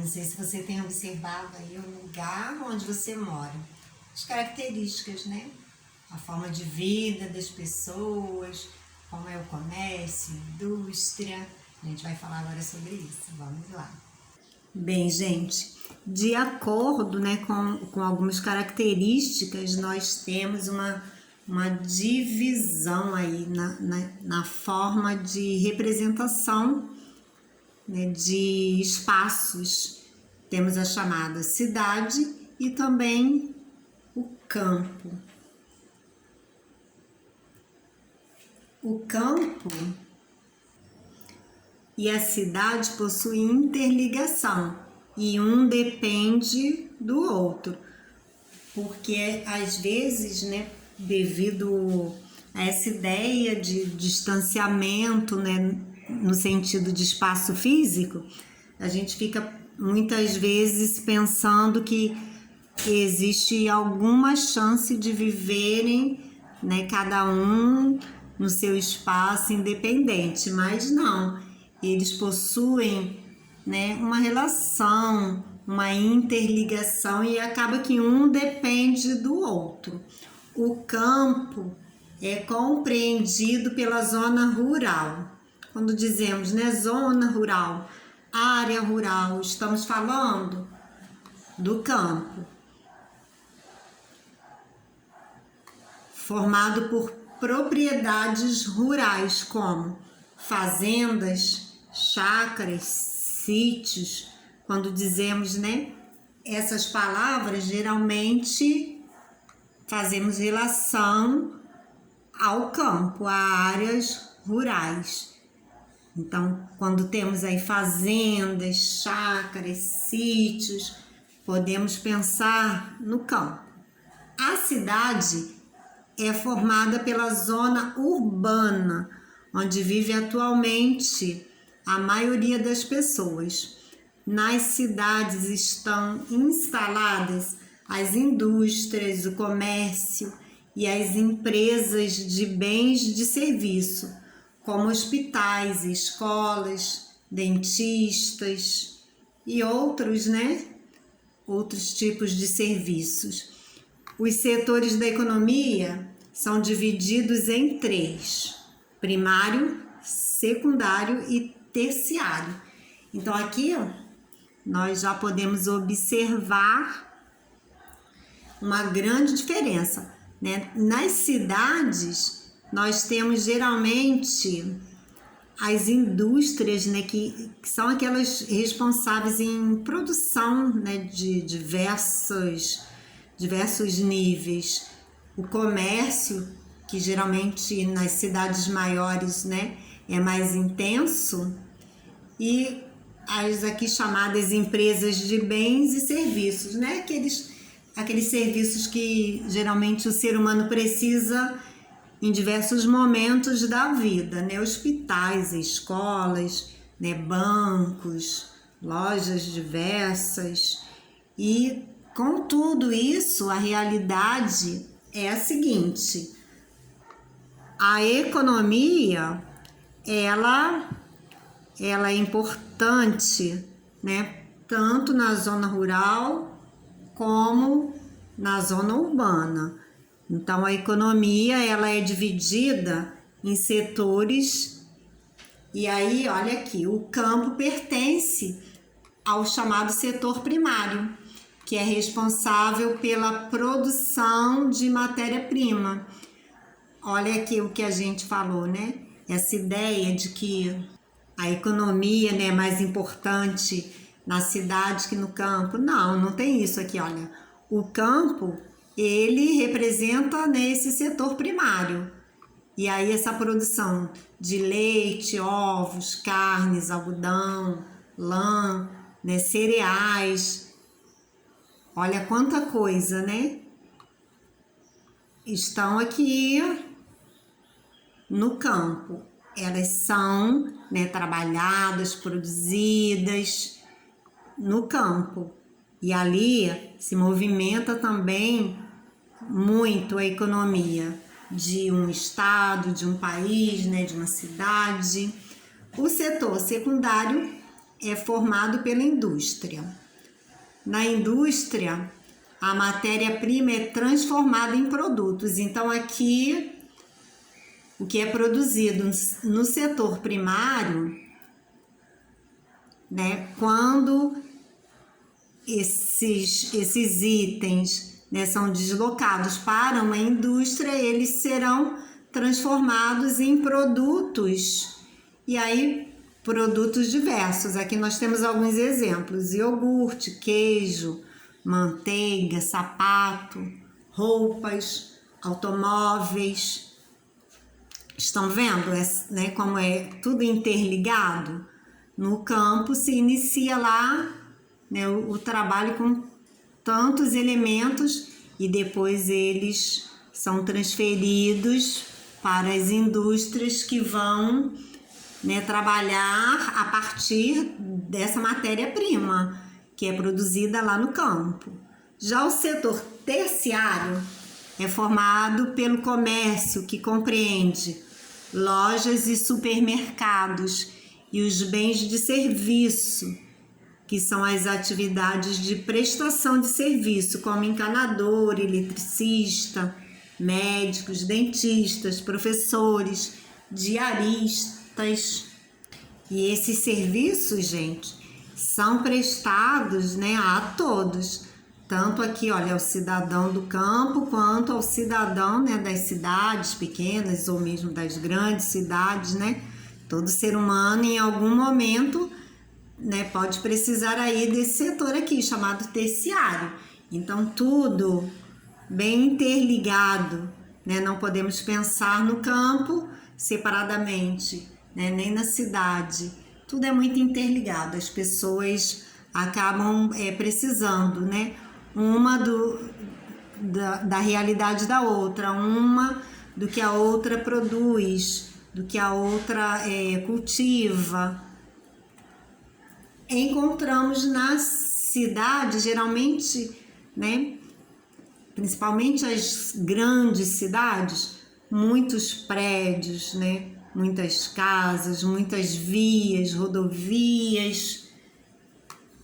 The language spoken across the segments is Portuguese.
não sei se você tem observado aí o lugar onde você mora, as características, né? A forma de vida das pessoas, como é o comércio, indústria. A gente vai falar agora sobre isso. Vamos lá. Bem, gente, de acordo, né, com algumas características, nós temos uma divisão aí na forma de representação, né, de espaços. Temos a chamada cidade e também o campo. O campo e a cidade possuem interligação e um depende do outro, porque às vezes, né, devido a essa ideia de distanciamento, né, no sentido de espaço físico, a gente fica muitas vezes pensando que existe alguma chance de viverem, né, cada um no seu espaço independente, mas não, eles possuem, né, uma relação, uma interligação e acaba que um depende do outro. O campo é compreendido pela zona rural. Quando dizemos, né, zona rural, área rural, estamos falando do campo, formado por propriedades rurais como fazendas, chácaras, sítios. Quando dizemos, né, essas palavras, geralmente fazemos relação ao campo, a áreas rurais. Então, quando temos aí fazendas, chácaras, sítios, podemos pensar no campo. A cidade é formada pela zona urbana, onde vive atualmente a maioria das pessoas. Nas cidades estão instaladas as indústrias, o comércio e as empresas de bens de serviço, como hospitais, escolas, dentistas e outros, né? Outros tipos de serviços. Os setores da economia são divididos em 3: primário, secundário e terciário. Então aqui nós já podemos observar uma grande diferença, né? Nas cidades nós temos geralmente as indústrias, né, que são aquelas responsáveis em produção, né, de diversos níveis. O comércio, que geralmente nas cidades maiores, né, é mais intenso, e as aqui chamadas empresas de bens e serviços, né, aqueles serviços que geralmente o ser humano precisa em diversos momentos da vida, né, hospitais, escolas, né, bancos, lojas diversas. E com tudo isso, a realidade é a seguinte: a economia, ela é importante, né, tanto na zona rural como na zona urbana. Então, a economia, ela é dividida em setores, e aí, olha aqui, o campo pertence ao chamado setor primário, que é responsável pela produção de matéria-prima. Olha aqui o que a gente falou, né? Essa ideia de que a economia, né, é mais importante na cidade que no campo. Não tem isso aqui, olha. O campo, ele representa, né, esse setor primário. E aí essa produção de leite, ovos, carnes, algodão, lã, né, cereais. Olha quanta coisa, né? Estão aqui no campo. Elas são, né, trabalhadas, produzidas no campo. E ali se movimenta também muito a economia de um estado, de um país, né, de uma cidade. O setor secundário é formado pela indústria. Na indústria, a matéria-prima é transformada em produtos. Então, aqui, o que é produzido no setor primário, né, quando esses itens, né, são deslocados para uma indústria, eles serão transformados em produtos, e aí produtos diversos. Aqui nós temos alguns exemplos: iogurte, queijo, manteiga, sapato, roupas, automóveis. Estão vendo, né, como é tudo interligado? No campo se inicia lá, né, o trabalho com tantos elementos e depois eles são transferidos para as indústrias que vão, né, trabalhar a partir dessa matéria-prima que é produzida lá no campo. Já o setor terciário é formado pelo comércio, que compreende lojas e supermercados, e os bens de serviço, que são as atividades de prestação de serviço, como encanador, eletricista, médicos, dentistas, professores, diaristas. E esses serviços, gente, são prestados, né, a todos. Tanto aqui, olha, ao cidadão do campo, quanto ao cidadão, né, das cidades pequenas ou mesmo das grandes cidades, né? Todo ser humano, em algum momento, né, pode precisar aí desse setor aqui, chamado terciário. Então, tudo bem interligado, né? Não podemos pensar no campo separadamente, né, nem na cidade. Tudo é muito interligado. As pessoas acabam precisando, né? Uma da realidade da outra, uma do que a outra produz, do que a outra cultiva. Encontramos na cidade, geralmente, né, principalmente as grandes cidades, muitos prédios, né, muitas casas, muitas vias, rodovias,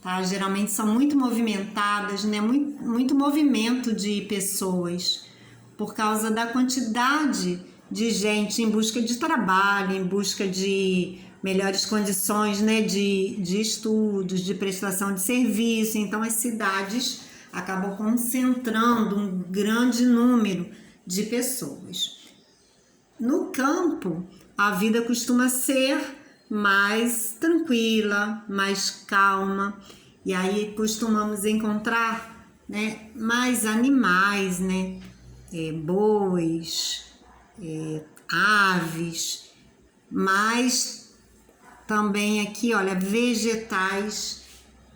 tá? Geralmente são muito movimentadas, né, muito movimento de pessoas, por causa da quantidade de gente em busca de trabalho, em busca de melhores condições, né, de estudos, de prestação de serviço. Então, as cidades acabam concentrando um grande número de pessoas. No campo, a vida costuma ser mais tranquila, mais calma, e aí costumamos encontrar, né, mais animais, né, bois, aves, mas também aqui, olha, vegetais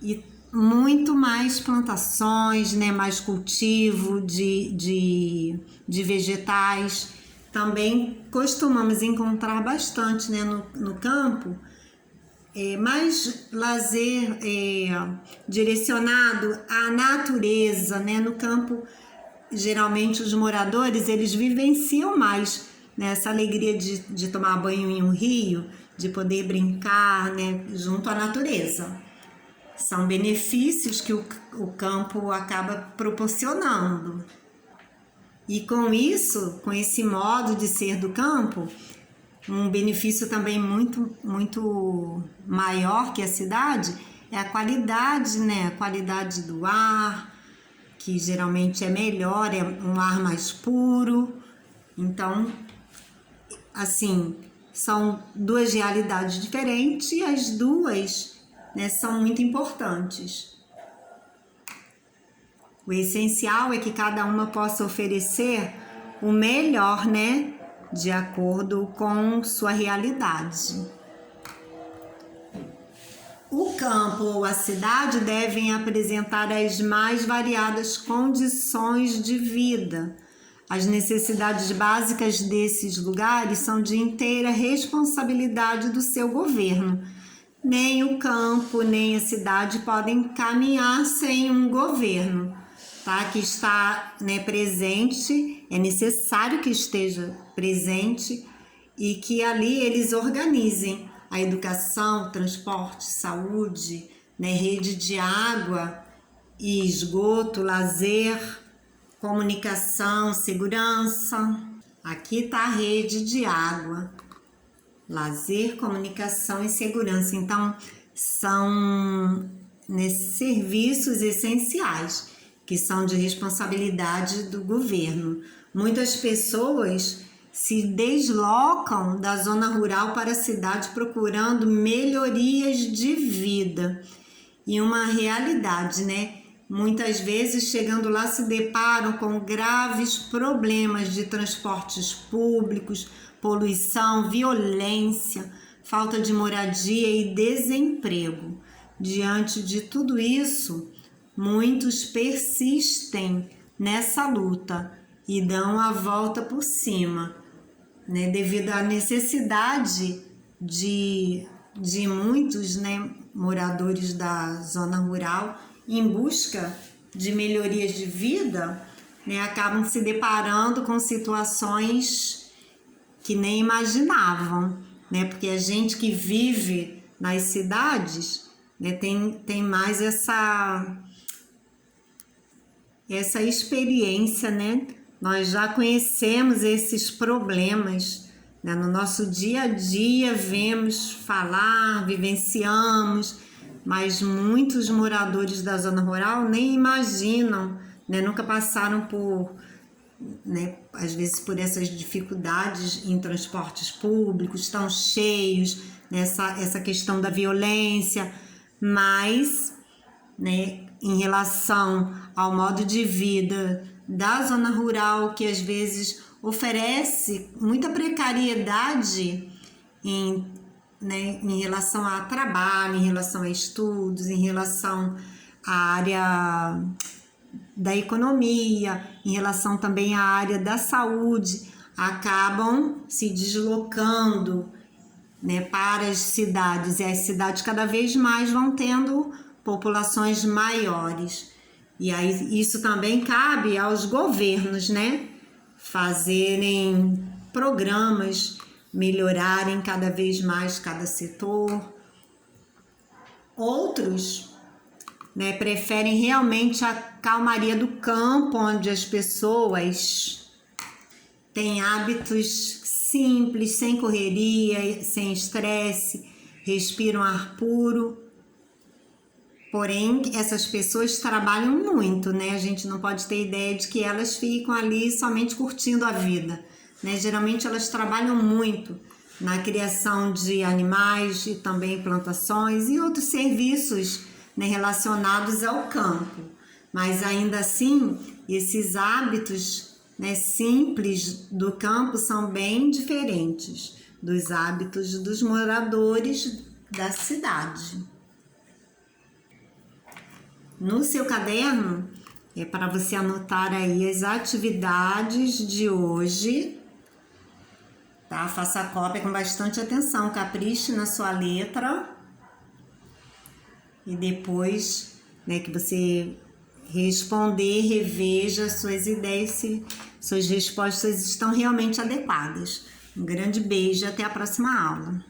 e muito mais plantações, né, mais cultivo de vegetais. Também costumamos encontrar bastante, né, no campo, mais lazer direcionado à natureza, né? No campo, geralmente os moradores, eles vivenciam mais, né, essa alegria de tomar banho em um rio, de poder brincar, né, junto à natureza. São benefícios que o campo acaba proporcionando. E com isso, com esse modo de ser do campo, um benefício também muito maior que a cidade é a qualidade, né? A qualidade do ar, que geralmente é melhor, é um ar mais puro. Então, assim, são duas realidades diferentes e as duas, né, são muito importantes. O essencial é que cada uma possa oferecer o melhor, né, de acordo com sua realidade. O campo ou a cidade devem apresentar as mais variadas condições de vida. As necessidades básicas desses lugares são de inteira responsabilidade do seu governo. Nem o campo, nem a cidade podem caminhar sem um governo, tá? Que está, né, presente, é necessário que esteja presente e que ali eles organizem a educação, transporte, saúde, né, rede de água e esgoto, lazer, comunicação, segurança. Aqui está a rede de água, lazer, comunicação e segurança. Então, são serviços essenciais que são de responsabilidade do governo. Muitas pessoas se deslocam da zona rural para a cidade procurando melhorias de vida. E uma realidade, né? Muitas vezes, chegando lá, se deparam com graves problemas de transportes públicos, poluição, violência, falta de moradia e desemprego. Diante de tudo isso, muitos persistem nessa luta e dão a volta por cima, né? Devido à necessidade de muitos, né, moradores da zona rural, em busca de melhorias de vida, né, acabam se deparando com situações que nem imaginavam, né? Porque a gente que vive nas cidades, né, tem mais essa experiência, né? Nós já conhecemos esses problemas, né? No nosso dia a dia vemos falar, vivenciamos, mas muitos moradores da zona rural nem imaginam, né? Nunca passaram por, né, às vezes por essas dificuldades em transportes públicos, estão cheios, essa questão da violência, mas, né, em relação ao modo de vida da zona rural, que às vezes oferece muita precariedade em relação a trabalho, em relação a estudos, em relação à área da economia, em relação também à área da saúde, acabam se deslocando, né, para as cidades, e as cidades cada vez mais vão tendo populações maiores. E aí isso também cabe aos governos, né, fazerem programas, melhorarem cada vez mais cada setor. Outros, né, preferem realmente a calmaria do campo, onde as pessoas têm hábitos simples, sem correria, sem estresse, respiram ar puro. Porém, essas pessoas trabalham muito, né? A gente não pode ter ideia de que elas ficam ali somente curtindo a vida, né? Geralmente elas trabalham muito na criação de animais e também plantações e outros serviços, né, relacionados ao campo. Mas ainda assim, esses hábitos, né, simples do campo são bem diferentes dos hábitos dos moradores da cidade. No seu caderno, é para você anotar aí as atividades de hoje, tá? Faça a cópia com bastante atenção, capriche na sua letra. E depois, né, que você responder, reveja suas ideias, se suas respostas estão realmente adequadas. Um grande beijo e até a próxima aula.